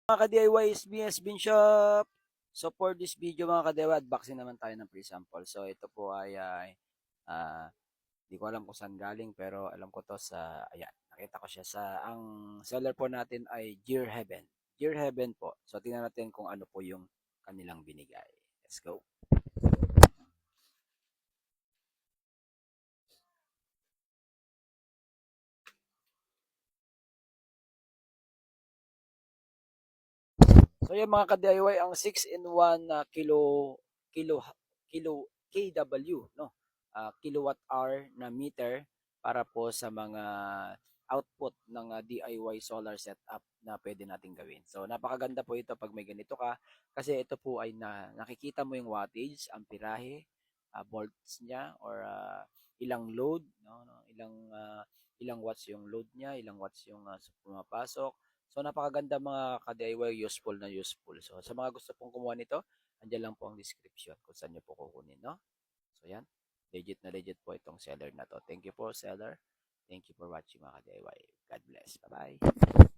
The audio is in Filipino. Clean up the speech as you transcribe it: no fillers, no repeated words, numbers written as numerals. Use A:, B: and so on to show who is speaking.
A: Mga ka-DIY is me has been shop. So for this video mga ka-DIY, unboxing naman tayo ng pre-sample. So ito po ay di ko alam kung saan galing pero alam ko to sa, ayan, nakita ko siya sa, ang seller po natin ay Gear Heaven. Gear Heaven po. So tingnan natin kung ano po yung kanilang binigay. Let's go. So yung mga ka-DIY, ang 6-in-1 kilo kilo KW, no? Kilowatt hour na meter para po sa mga output ng DIY solar setup na pwede nating gawin. So napakaganda po ito pag may ganito ka, kasi ito po ay nakikita mo yung wattage, amperahe, volts niya, or ilang load, no? Ilang watts yung load niya, ilang watts yung pumapasok. So napakaganda mga ka-DIY, useful na useful. So sa mga gusto pong kumuha nito, andiyan lang po ang description kung saan nyo po kukunin, no? So yan, legit na legit po itong seller na to. Thank you po, seller. Thank you for watching mga ka-DIY. God bless. Bye-bye.